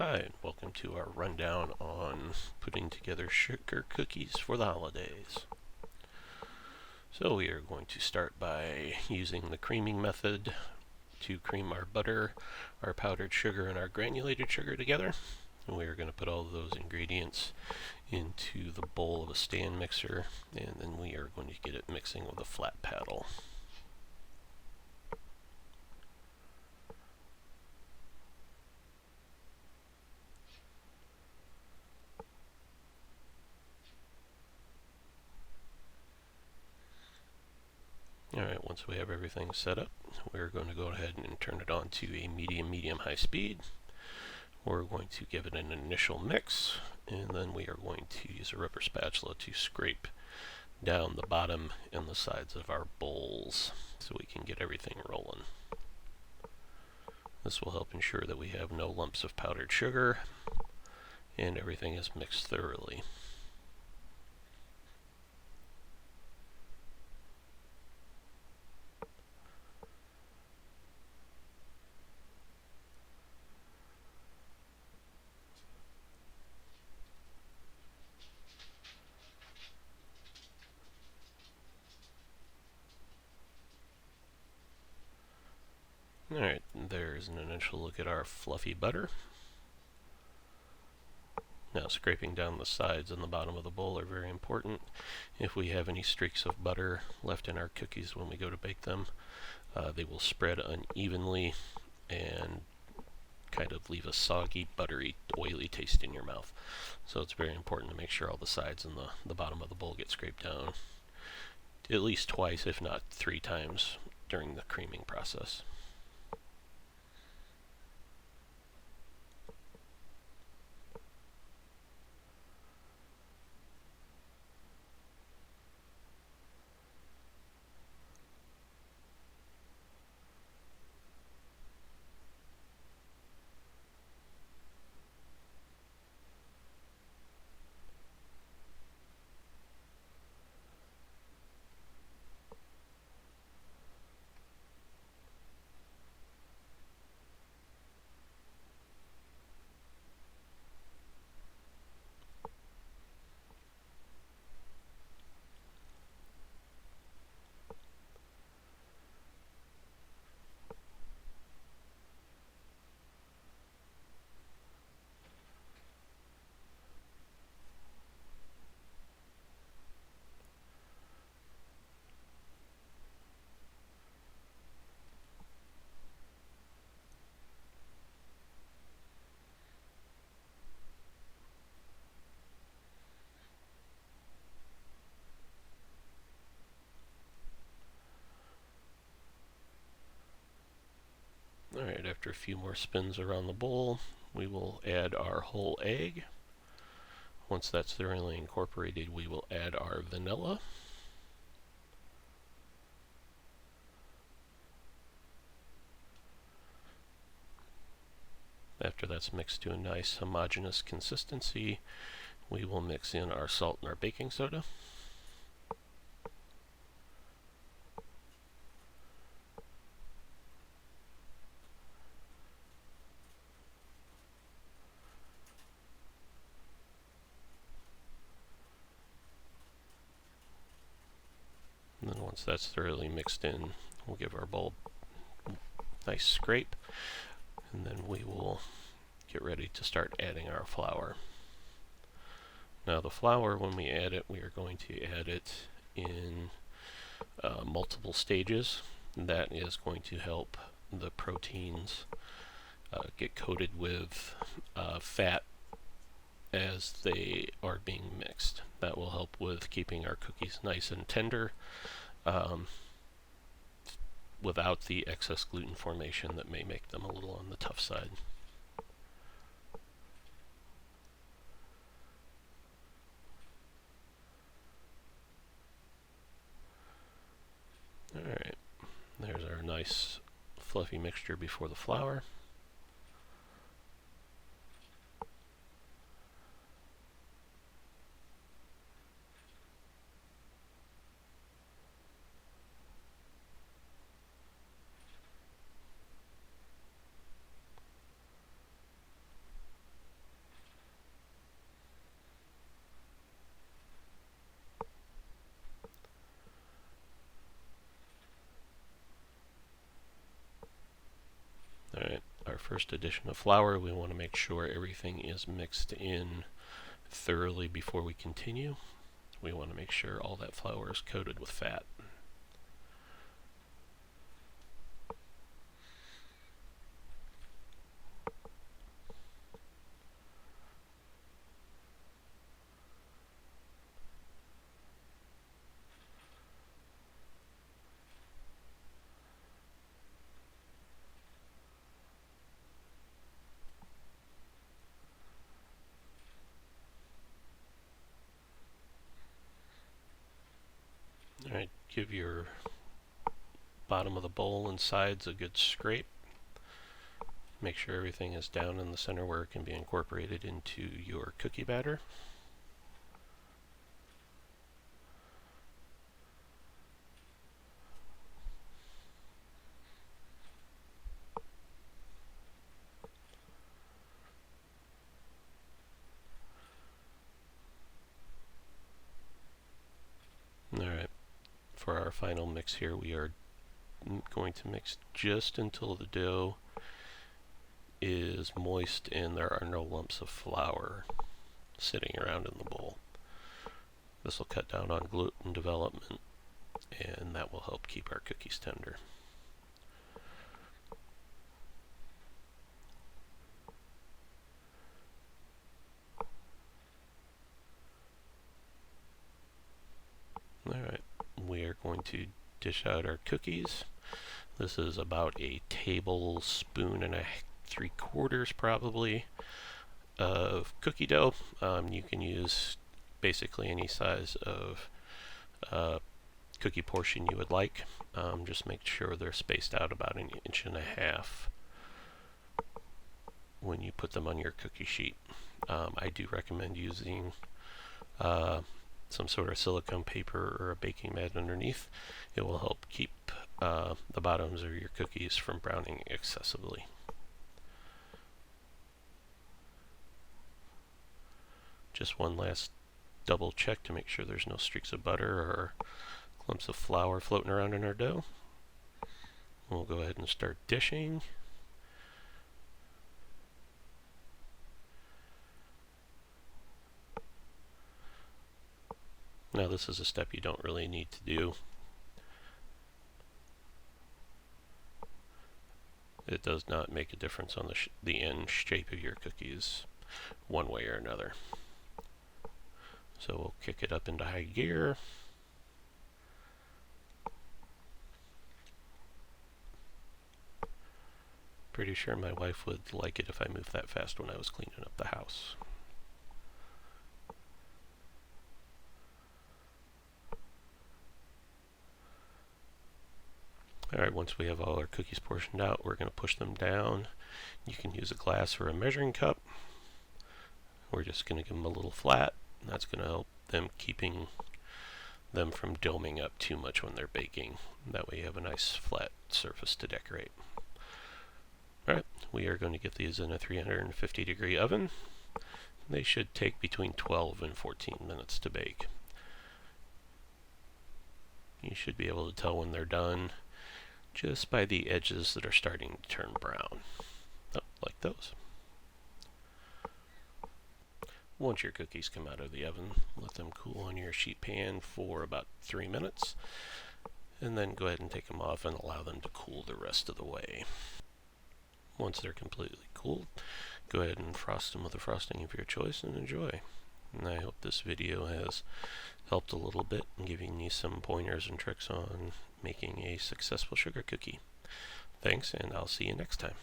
Hi, welcome to our rundown on putting together sugar cookies for the holidays. So we are going to start by using the creaming method to cream our butter, our powdered sugar, and our granulated sugar together. And we are going to put all of those ingredients into the bowl of a stand mixer, and then we are going to get it mixing with a flat paddle. Alright, once we have everything set up, we're going to go ahead and turn it on to a medium-high speed. We're going to give it an initial mix, and then we are going to use a rubber spatula to scrape down the bottom and the sides of our bowls so we can get everything rolling. This will help ensure that we have no lumps of powdered sugar and everything is mixed thoroughly. Alright, there's an initial look at our fluffy butter. Now, scraping down the sides and the bottom of the bowl are very important. If we have any streaks of butter left in our cookies when we go to bake them, they will spread unevenly and kind of leave a soggy, buttery, oily taste in your mouth. So it's very important to make sure all the sides and the bottom of the bowl get scraped down at least twice, if not 3 times, during the creaming process. Alright, after a few more spins around the bowl, we will add our whole egg. Once that's thoroughly incorporated, we will add our vanilla. After that's mixed to a nice homogeneous consistency, we will mix in our salt and our baking soda. And then once that's thoroughly mixed in, we'll give our bowl a nice scrape, and then we will get ready to start adding our flour. Now the flour, when we add it, we are going to add it in multiple stages. That is going to help the proteins get coated with fat as they are being mixed. That will help with keeping our cookies nice and tender without the excess gluten formation that may make them a little on the tough side. Alright, there's our nice fluffy mixture before the flour. first addition of flour, we want to make sure everything is mixed in thoroughly before we continue. We want to make sure all that flour is coated with fat. Alright, give your bottom of the bowl and sides a good scrape. Make sure everything is down in the center where it can be incorporated into your cookie batter. Alright, for our final mix here, we are going to mix just until the dough is moist and there are no lumps of flour sitting around in the bowl. This will cut down on gluten development, and that will help keep our cookies tender. Alright, we are going to dish out our cookies. This is about a tablespoon and 3/4 probably of cookie dough. You can use basically any size of cookie portion you would like. Just make sure they're spaced out about 1.5 inches when you put them on your cookie sheet. I do recommend using some sort of silicone paper or a baking mat underneath. It will help keep the bottoms of your cookies from browning excessively. Just one last double check to make sure there's no streaks of butter or clumps of flour floating around in our dough. We'll go ahead and start dishing. Now this is a step you don't really need to do. It does not make a difference on the end shape of your cookies one way or another. So we'll kick it up into high gear. Pretty sure my wife would like it if I moved that fast when I was cleaning up the house. Alright, once we have all our cookies portioned out, we're going to push them down. You can use a glass or a measuring cup. We're just going to give them a little flat. That's going to help them keeping them from doming up too much when they're baking. That way you have a nice flat surface to decorate. Alright, we are going to get these in a 350-degree oven. They should take between 12 and 14 minutes to bake. You should be able to tell when they're done just by the edges that are starting to turn brown. Oh, like those. Once your cookies come out of the oven, let them cool on your sheet pan for about 3 minutes, and then go ahead and take them off and allow them to cool the rest of the way. Once they're completely cooled, go ahead and frost them with a frosting of your choice and enjoy. And I hope this video has helped a little bit in giving you some pointers and tricks on making a successful sugar cookie. Thanks, and I'll see you next time.